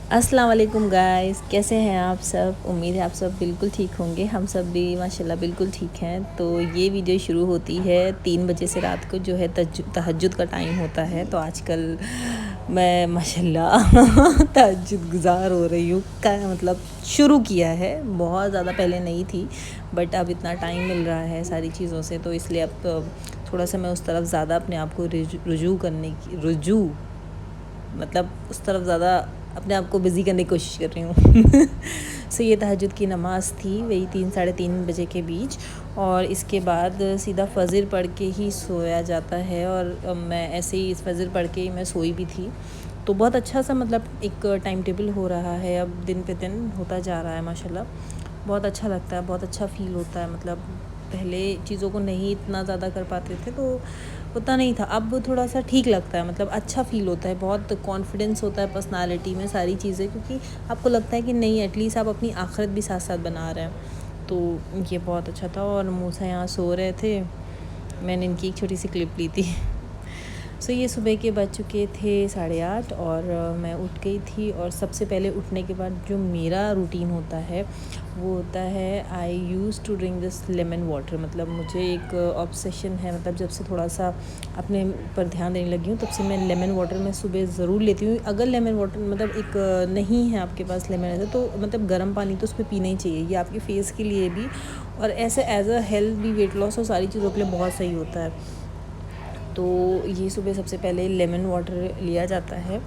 अस्सलाम वालेकुम गाइस, कैसे हैं आप सब। उम्मीद है आप सब बिल्कुल ठीक होंगे। हम सब भी माशाल्लाह बिल्कुल ठीक हैं। तो ये वीडियो शुरू होती है 3 बजे से, रात को जो है तहज्जुद का टाइम होता है। तो आजकल मैं माशाल्लाह तहज्जुद गुज़ार हो रही हूँ का मतलब शुरू किया है। बहुत ज़्यादा पहले नहीं थी, बट अब इतना टाइम मिल रहा है सारी चीज़ों से, तो इसलिए अब थोड़ा सा मैं उस तरफ ज़्यादा अपने आप को रुजू मतलब उस तरफ ज़्यादा अपने आप को बिज़ी करने की कोशिश कर रही हूँ। सो ये तहज्जुद की नमाज़ थी, वही 3 साढ़े 3 बजे के बीच, और इसके बाद सीधा फ़जर पढ़ के ही सोया जाता है। और मैं ऐसे ही इस फ़जर पढ़ के ही मैं सोई भी थी। तो बहुत अच्छा सा मतलब एक टाइम टेबल हो रहा है, अब दिन पे दिन होता जा रहा है माशाल्लाह। बहुत अच्छा लगता है, बहुत अच्छा फ़ील होता है। मतलब पहले चीज़ों को नहीं इतना ज़्यादा कर पाते थे तो उतना नहीं था, अब थोड़ा सा ठीक लगता है। मतलब अच्छा फ़ील होता है, बहुत कॉन्फिडेंस होता है पर्सनालिटी में, सारी चीज़ें, क्योंकि आपको लगता है कि नहीं एटलीस्ट आप अपनी आखिरत भी साथ साथ बना रहे हैं। तो ये बहुत अच्छा था। और मूसा यहाँ सो रहे थे, मैंने इनकी एक छोटी सी क्लिप ली थी। सो ये सुबह के बज चुके थे 8:30, और मैं उठ गई थी। और सबसे पहले उठने के बाद जो मेरा रूटीन होता है वो होता है, I use to drink this lemon water. मतलब मुझे एक ऑब्सेशन है, मतलब जब से थोड़ा सा अपने पर ध्यान देने लगी हूँ तब से मैं लेमन वाटर मैं सुबह ज़रूर लेती हूँ। अगर लेमन वाटर मतलब एक नहीं है आपके पास लेमन ऐसा, तो मतलब गर्म पानी तो उसमें पीना ही चाहिए। ये आपके फेस के लिए भी और ऐसे एज अ हेल्थ भी, वेट लॉस और सारी चीज़ों के लिए बहुत सही होता है। तो ये सुबह सबसे पहले लेमन वाटर लिया जाता है।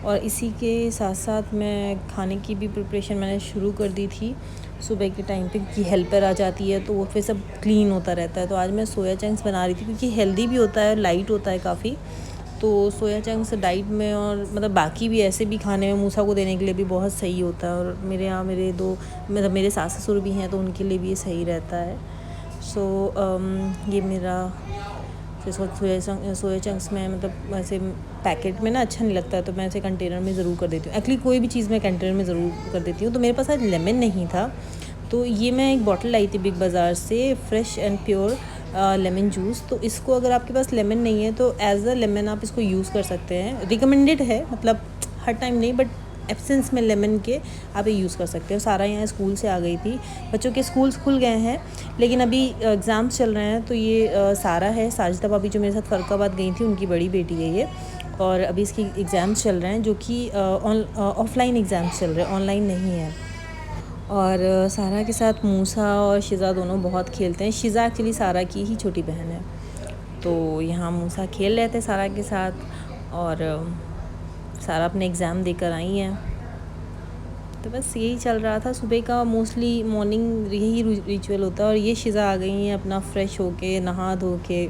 और इसी के साथ साथ मैं खाने की भी प्रिपरेशन मैंने शुरू कर दी थी सुबह के टाइम पे, क्योंकि हेल्पर आ जाती है तो वो फिर सब क्लीन होता रहता है। तो आज मैं सोया चंक्स बना रही थी, क्योंकि हेल्दी भी होता है, लाइट होता है काफ़ी। तो सोया चंक्स डाइट में और मतलब बाकी भी ऐसे भी खाने में मूसा को देने के लिए भी बहुत सही होता है। और मेरे यहाँ मेरे दो मतलब मेरे सास ससुर भी हैं, तो उनके लिए भी ये सही रहता है। सो ये मेरा फिर सोया चंक्स में मतलब ऐसे पैकेट में ना अच्छा नहीं लगता है, तो मैं ऐसे कंटेनर में ज़रूर कर देती हूँ। एक्चुअली कोई भी चीज़ मैं कंटेनर में ज़रूर कर देती हूँ। तो मेरे पास आज लेमन नहीं था, तो ये मैं एक बॉटल लाई थी बिग बाज़ार से, fresh and pure lemon juice. तो इसको अगर आपके पास लेमन नहीं है तो एज अ लेमन आप इसको यूज़ कर सकते हैं। रिकमेंडेड है, मतलब हर टाइम नहीं, बट एब्सेंस में लेमन के आप ये यूज़ कर सकते हो। सारा यहाँ स्कूल से आ गई थी, बच्चों के स्कूल्स खुल गए हैं लेकिन अभी एग्ज़ाम्स चल रहे हैं। तो ये सारा है, साजिदा भाभी जो मेरे साथ फ़रुखाबाद गई थी, उनकी बड़ी बेटी है ये। और अभी इसकी एग्ज़ाम्स चल रहे हैं, जो कि ऑफ़लाइन एग्ज़ाम्स चल रहे हैं, ऑनलाइन नहीं है। और सारा के साथ मूसा और शिज़ा दोनों बहुत खेलते हैं। शिज़ा एक्चुअली सारा की ही छोटी बहन है। तो यहाँ मूसा खेल रहे थे सारा के साथ, और सारा अपने एग्ज़ाम देकर आई हैं। तो बस यही चल रहा था सुबह का, मोस्टली मॉर्निंग यही रिचुअल होता है। और ये शिज़ा आ गई हैं अपना फ़्रेश होके, नहा धो के।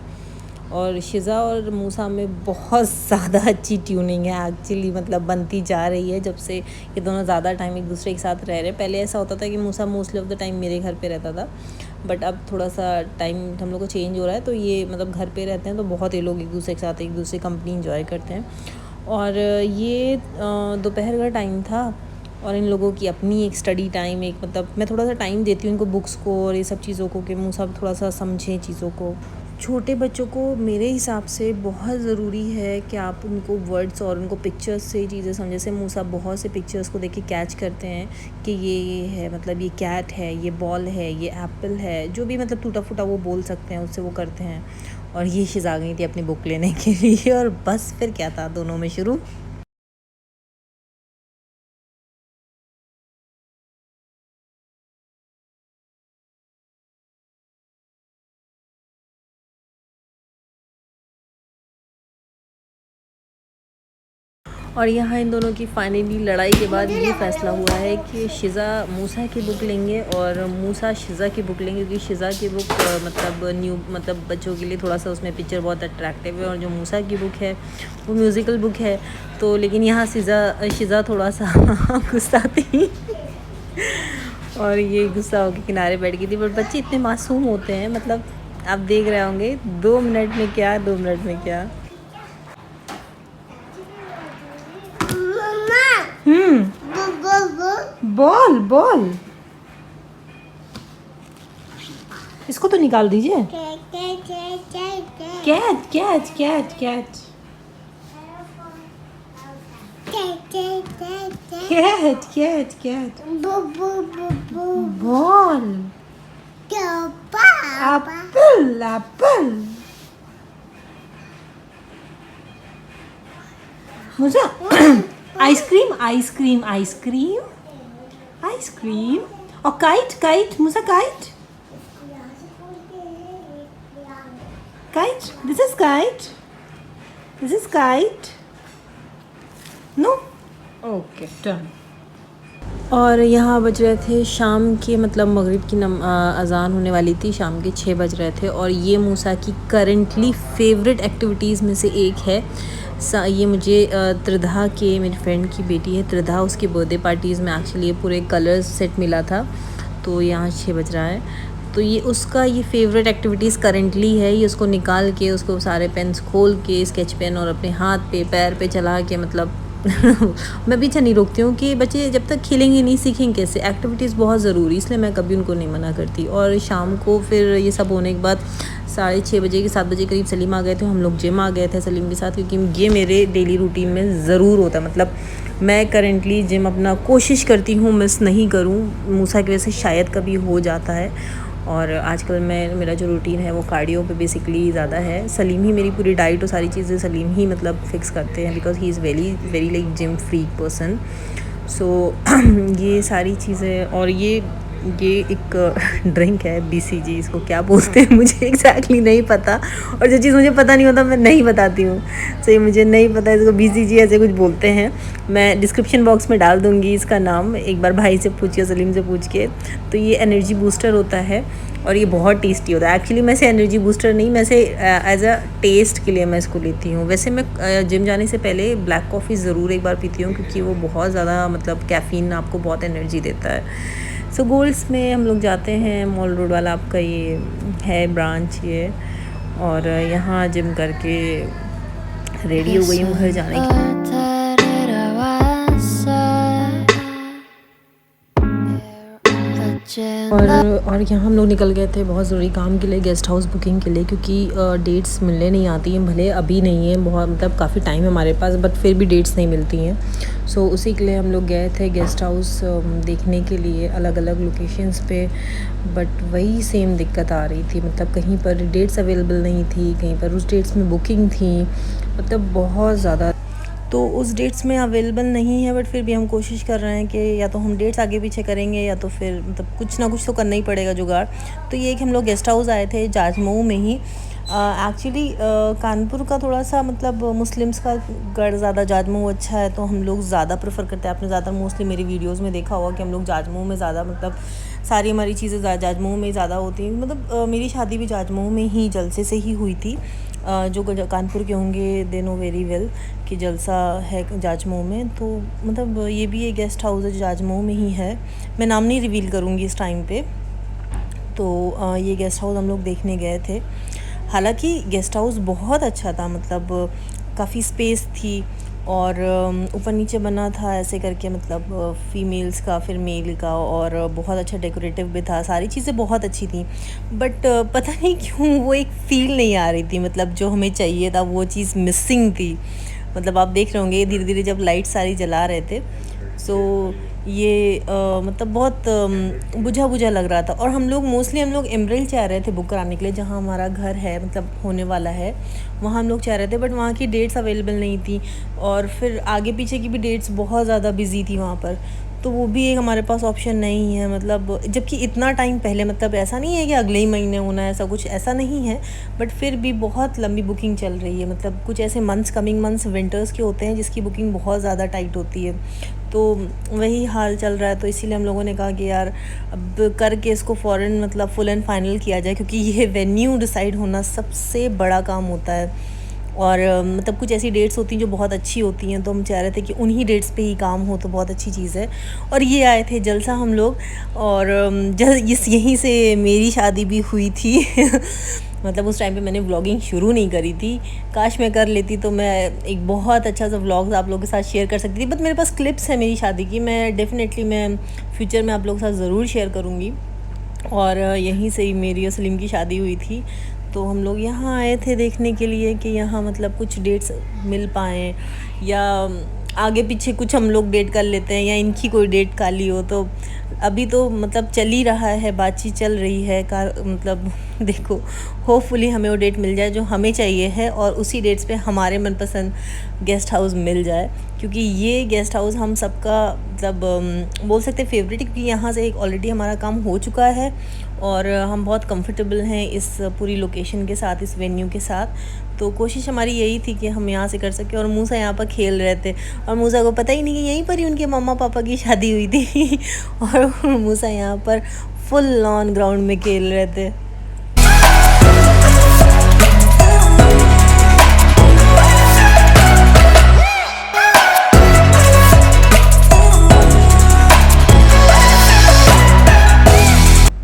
और शिज़ा और मूसा में बहुत ज़्यादा अच्छी ट्यूनिंग है एक्चुअली, मतलब बनती जा रही है जब से ये दोनों ज़्यादा टाइम एक दूसरे के साथ रह रहे हैं। पहले ऐसा होता था कि मूसा मोस्टली ऑफ द टाइम मेरे घर पे रहता था, बट अब थोड़ा सा टाइम हम लोग को चेंज हो रहा है, तो ये मतलब घर पे रहते हैं। तो बहुत ये लोग एक दूसरे के साथ एक दूसरे कंपनी इंजॉय करते हैं। और ये दोपहर का टाइम था, और इन लोगों की अपनी एक स्टडी टाइम, एक मतलब मैं थोड़ा सा टाइम देती हूँ इनको बुक्स को और ये सब चीज़ों को, कि मूसा थोड़ा सा समझें चीज़ों को। छोटे बच्चों को मेरे हिसाब से बहुत ज़रूरी है कि आप उनको वर्ड्स और उनको पिक्चर्स से चीज़ें समझें। जैसे मूसा बहुत से पिक्चर्स को देख के कैच करते हैं कि ये है, मतलब ये कैट है, ये बॉल है, ये एप्पल है, जो भी मतलब टूटा फूटा वो बोल सकते हैं, उससे वो करते हैं। और ये शिज़ा गई थी अपनी बुक लेने के लिए, और बस फिर क्या था दोनों में शुरू। और यहाँ इन दोनों की फाइनली लड़ाई के बाद ये फ़ैसला हुआ है कि शिज़ा मूसा की बुक लेंगे और मूसा शिज़ा की बुक लेंगे, क्योंकि शिज़ा की बुक मतलब न्यू मतलब बच्चों के लिए थोड़ा सा उसमें पिक्चर बहुत अट्रैक्टिव है, और जो मूसा की बुक है वो म्यूज़िकल बुक है। तो लेकिन यहाँ शिज़ा थोड़ा सा गुस्सा थी और ये गुस्सा होकर किनारे बैठ गई थी। बट बच्चे इतने मासूम होते हैं, मतलब आप देख रहे होंगे 2 मिनट में क्या, 2 मिनट में क्या। बॉल बॉल इसको तो निकाल दीजिए। Catch catch catch catch. Cat ball apple मुझे आइसक्रीम और काइट मुझे kite this is kite no okay done. और यहाँ बज रहे थे शाम के मतलब मगरिब की अज़ान होने वाली थी, शाम के 6 बज रहे थे। और ये मूसा की करंटली फेवरेट एक्टिविटीज़ में से एक है। ये मुझे त्रिधा के मेरी फ्रेंड की बेटी है त्रिधा, उसकी बर्थडे पार्टीज़ में एक्चुअली ये पूरे कलर्स सेट मिला था। तो यहाँ 6 बज रहा है, तो ये उसका ये फेवरेट एक्टिविटीज़ करंटली है। ये उसको निकाल के उसको सारे पेन्स खोल के स्केच पेन और अपने हाथ पे पैर पे चला के मतलब मैं पीछे नहीं रोकती हूँ कि बच्चे जब तक खेलेंगे नहीं सीखेंगे कैसे। एक्टिविटीज़ बहुत ज़रूरी, इसलिए मैं कभी उनको नहीं मना करती। और शाम को फिर ये सब होने के बाद 6:30 बजे के 7 बजे करीब सलीम आ गए थे, हम लोग जिम आ गए थे सलीम के साथ, क्योंकि ये मेरे डेली रूटीन में ज़रूर होता है। मतलब मैं करंटली जिम अपना कोशिश करती हूँ मिस नहीं करूँ, मूसा की वजह से शायद कभी हो जाता है। और आजकल मेरा जो रूटीन है वो कार्डियो पे बेसिकली ज़्यादा है। सलीम ही मेरी पूरी डाइट और सारी चीज़ें सलीम ही मतलब फिक्स करते हैं, because he is very like gym freak person. So ये सारी चीज़ें। और ये एक ड्रिंक है BCG, इसको क्या बोलते हैं मुझे एग्जैक्टली नहीं पता, और जो चीज़ मुझे पता नहीं होता मैं नहीं बताती हूँ। सही मुझे नहीं पता, इसको BCG ऐसे कुछ बोलते हैं। मैं डिस्क्रिप्शन बॉक्स में डाल दूँगी इसका नाम, एक बार भाई से पूछिए, सलीम से पूछ के। तो ये एनर्जी बूस्टर होता है और ये बहुत टेस्टी होता है। एक्चुअली मैं से एनर्जी बूस्टर नहीं, मैं से एज अ टेस्ट के लिए मैं इसको लेती हूँ। वैसे मैं जिम जाने से पहले ब्लैक कॉफ़ी ज़रूर एक बार पीती हूँ, क्योंकि वो बहुत ज़्यादा मतलब कैफ़ीन आपको बहुत एनर्जी देता है। सो गोल्ड्स में हम लोग जाते हैं, मॉल रोड वाला आपका ये है ब्रांच ये। और यहाँ जिम करके रेडी हो गई हूँ घर जाने की। और यहाँ हम लोग निकल गए थे बहुत ज़रूरी काम के लिए, गेस्ट हाउस बुकिंग के लिए, क्योंकि डेट्स मिलने नहीं आती हैं। भले अभी नहीं है बहुत मतलब काफ़ी टाइम है हमारे पास, बट फिर भी डेट्स नहीं मिलती हैं। सो उसी के लिए हम लोग गए थे गेस्ट हाउस देखने के लिए अलग अलग लोकेशंस पे। बट वही सेम दिक्कत आ रही थी, मतलब कहीं पर डेट्स अवेलेबल नहीं थी, कहीं पर उस डेट्स में बुकिंग थी, मतलब बहुत ज़्यादा। तो उस डेट्स में अवेलेबल नहीं है, बट फिर भी हम कोशिश कर रहे हैं कि या तो हम डेट्स आगे पीछे करेंगे या तो फिर मतलब कुछ ना कुछ तो करना ही पड़ेगा जुगाड़। तो ये एक हम लोग गेस्ट हाउस आए थे जाजमऊ में ही। एक्चुअली कानपुर का थोड़ा सा मतलब मुस्लिम्स का गढ़ ज़्यादा, जाजमऊ अच्छा है, तो हम लोग ज़्यादा प्रेफर करते हैं। आपने ज़्यादा मोस्टली मेरी वीडियोस में देखा होगा कि हम लोग जाजमऊ में ज़्यादा मतलब सारी हमारी चीज़ें जाजमऊ में ज़्यादा होती हैं। मतलब मेरी शादी भी जाजमऊ में ही जलसे से ही हुई थी। जो कानपुर के होंगे दे नो वेरी वेल कि जलसा है जाजमऊ में। तो मतलब ये भी एक गेस्ट हाउस है जो जाजमऊ में ही है, मैं नाम नहीं रिवील करूँगी इस टाइम पे। तो ये गेस्ट हाउस हम लोग देखने गए थे। हालांकि गेस्ट हाउस बहुत अच्छा था, मतलब काफ़ी स्पेस थी और ऊपर नीचे बना था ऐसे करके, मतलब फ़ीमेल्स का फिर मेल का, और बहुत अच्छा डेकोरेटिव भी था, सारी चीज़ें बहुत अच्छी थी। बट पता नहीं क्यों वो एक फ़ील नहीं आ रही थी, मतलब जो हमें चाहिए था वो चीज़ मिसिंग थी। मतलब आप देख रहे होंगे धीरे धीरे जब लाइट सारी जला रहे थे, सो ये मतलब बहुत बुझा बुझा लग रहा था। और हम लोग एमरल्ड चाह रहे थे बुक कराने के लिए, जहाँ हमारा घर है मतलब होने वाला है, वहाँ हम लोग चाह रहे थे, बट वहाँ की डेट्स अवेलेबल नहीं थी। और फिर आगे पीछे की भी डेट्स बहुत ज़्यादा बिजी थी वहाँ पर, तो वो भी एक हमारे पास ऑप्शन नहीं है। मतलब जबकि इतना टाइम पहले, मतलब ऐसा नहीं है कि अगले ही महीने होना है, ऐसा कुछ ऐसा नहीं है, बट फिर भी बहुत लंबी बुकिंग चल रही है। मतलब कुछ ऐसे मंथ्स, कमिंग मंथ्स विंटर्स के होते हैं जिसकी बुकिंग बहुत ज़्यादा टाइट होती है, तो वही हाल चल रहा है। तो इसीलिए हम लोगों ने कहा कि यार अब करके इसको फ़ौरन मतलब फुल एंड फाइनल किया जाए, क्योंकि ये वेन्यू डिसाइड होना सबसे बड़ा काम होता है। और मतलब कुछ ऐसी डेट्स होती हैं जो बहुत अच्छी होती हैं, तो हम चाह रहे थे कि उन्हीं डेट्स पे ही काम हो, तो बहुत अच्छी चीज़ है। और ये आए थे जलसा हम लोग, और यहीं से मेरी शादी भी हुई थी मतलब उस टाइम पे मैंने व्लॉगिंग शुरू नहीं करी थी, काश मैं कर लेती तो मैं एक बहुत अच्छा सा व्लॉग आप लोगों के साथ शेयर कर सकती थी। बट मेरे पास क्लिप्स है मेरी शादी की, मैं डेफिनेटली मैं फ्यूचर में आप लोगों के साथ ज़रूर शेयर करूँगी। और यहीं से ही मेरी और सलीम की शादी हुई थी, तो हम लोग यहाँ आए थे देखने के लिए कि यहाँ मतलब कुछ डेट्स मिल पाएँ, या आगे पीछे कुछ हम लोग डेट कर लेते हैं या इनकी कोई डेट खाली हो। तो अभी तो मतलब चल ही रहा है, बातचीत चल रही है मतलब देखो, होपफुली हमें वो डेट मिल जाए जो हमें चाहिए है और उसी डेट्स पे हमारे मनपसंद गेस्ट हाउस मिल जाए, क्योंकि ये गेस्ट हाउस हम सबका मतलब बोल सकते हैं फेवरेट, क्योंकि यहाँ से एक ऑलरेडी हमारा काम हो चुका है और हम बहुत कंफर्टेबल हैं इस पूरी लोकेशन के साथ, इस वेन्यू के साथ। तो कोशिश हमारी यही थी कि हम यहाँ से कर सकें। और मूसा यहाँ पर खेल रहे थे और मूसा को पता ही नहीं कि यहीं पर ही उनके मम्मा पापा की शादी हुई थी और मूसा यहाँ पर फुल ऑन ग्राउंड में खेल रहे थे।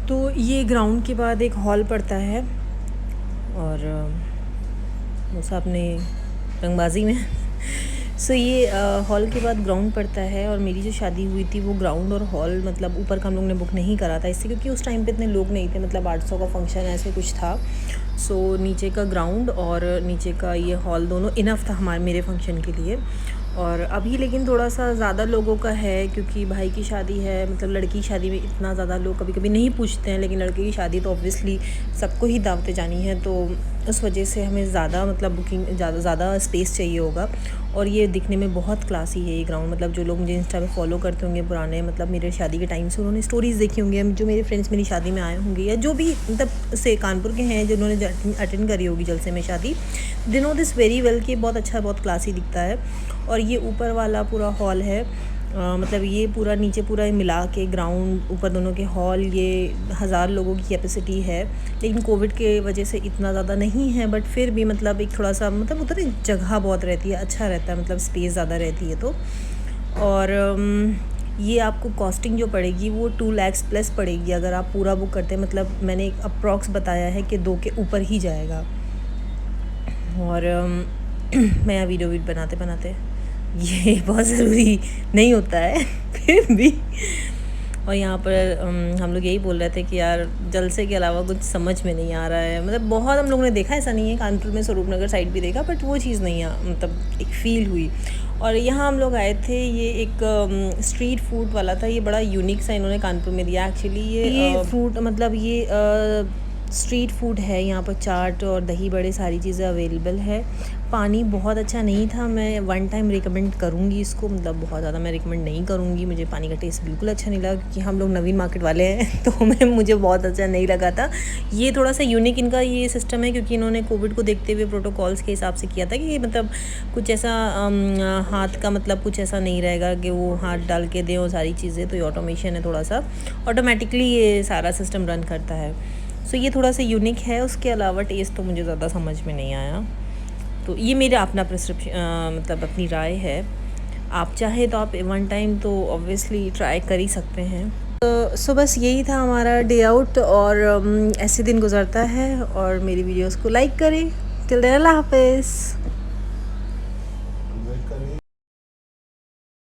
तो ये ग्राउंड के बाद एक हॉल पड़ता है और मूसा अपने रंगबाजी में सो ये हॉल के बाद ग्राउंड पड़ता है। और मेरी जो शादी हुई थी वो ग्राउंड और हॉल मतलब ऊपर का हम लोग ने बुक नहीं करा था इससे, क्योंकि उस टाइम पे इतने लोग नहीं थे, मतलब 800 का फंक्शन ऐसे कुछ था। सो नीचे का ग्राउंड और नीचे का ये हॉल दोनों इनफ था मेरे फंक्शन के लिए। और अभी लेकिन थोड़ा सा ज़्यादा लोगों का है, क्योंकि भाई की शादी है, मतलब लड़की की शादी में इतना ज़्यादा लोग कभी कभी नहीं पूछते हैं, लेकिन लड़के की शादी तो ऑब्वियसली सबको ही दावतें जानी है, तो उस वजह से हमें ज़्यादा मतलब बुकिंग ज़्यादा स्पेस चाहिए होगा। और ये दिखने में बहुत क्लासी है ये ग्राउंड, मतलब जो लोग मुझे इंस्टा पे फॉलो करते होंगे पुराने, मतलब मेरे शादी के टाइम से उन्होंने स्टोरीज़ देखी होंगी, जो मेरे फ्रेंड्स मेरी शादी में आए होंगे या जो भी मतलब से कानपुर के हैं जिन्होंने अटेंड करी होगी जलसे में शादी, they know this very well कि बहुत अच्छा बहुत क्लासी दिखता है। और ये ऊपर वाला पूरा हॉल है, मतलब ये पूरा नीचे पूरा मिला के ग्राउंड ऊपर दोनों के हॉल, ये 1000 लोगों की कैपेसिटी है। लेकिन कोविड के वजह से इतना ज़्यादा नहीं है, बट फिर भी मतलब एक थोड़ा सा मतलब उधर जगह बहुत रहती है, अच्छा रहता है, मतलब स्पेस ज़्यादा रहती है। तो और ये आपको कॉस्टिंग जो पड़ेगी वो 2 लाख प्लस पड़ेगी अगर आप पूरा बुक करते हैं, मतलब मैंने एक अप्रॉक्स बताया है कि 2 के ऊपर ही जाएगा। और मैं वीडियो बनाते ये बहुत ज़रूरी नहीं होता है फिर भी। और यहाँ पर हम लोग यही बोल रहे थे कि यार जलसे के अलावा कुछ समझ में नहीं आ रहा है, मतलब बहुत हम लोगों ने देखा, ऐसा नहीं है, कानपुर में स्वरूप नगर साइड भी देखा, बट वो चीज़ नहीं है, मतलब एक फ़ील हुई। और यहाँ हम लोग आए थे, ये एक स्ट्रीट फूड वाला था, ये बड़ा यूनिक सा इन्होंने कानपुर में दिया एक्चुअली। ये फूड मतलब ये स्ट्रीट फूड है, यहाँ पर चाट और दही बड़े सारी चीज़ें अवेलेबल है। पानी बहुत अच्छा नहीं था, मैं 1 टाइम रिकमेंड करूँगी इसको, मतलब बहुत ज़्यादा मैं रिकमेंड नहीं करूँगी, मुझे पानी का टेस्ट बिल्कुल अच्छा नहीं लगा, क्योंकि हम लोग नवीन मार्केट वाले हैं तो मुझे बहुत अच्छा नहीं लगा था। ये थोड़ा सा यूनिक इनका ये सिस्टम है, क्योंकि इन्होंने कोविड को देखते हुए प्रोटोकॉल्स के हिसाब से किया था कि मतलब कुछ ऐसा हाथ का मतलब कुछ ऐसा नहीं रहेगा कि वो हाथ डाल के दें और सारी चीज़ें, तो ये ऑटोमेशन है, थोड़ा सा ऑटोमेटिकली ये सारा सिस्टम रन करता है। सो ये थोड़ा सा यूनिक है, उसके अलावा टेस्ट तो मुझे ज़्यादा समझ में नहीं आया। तो ये मेरा अपना प्रिस्क्रिप्शन मतलब अपनी राय है, आप चाहे तो आप 1 टाइम तो ऑब्वियसली ट्राई कर ही सकते हैं। तो सो बस यही था हमारा डे आउट, और ऐसे दिन गुजरता है। और मेरी वीडियोस को लाइक करें। टिल देन अल्लाह हाफिज़।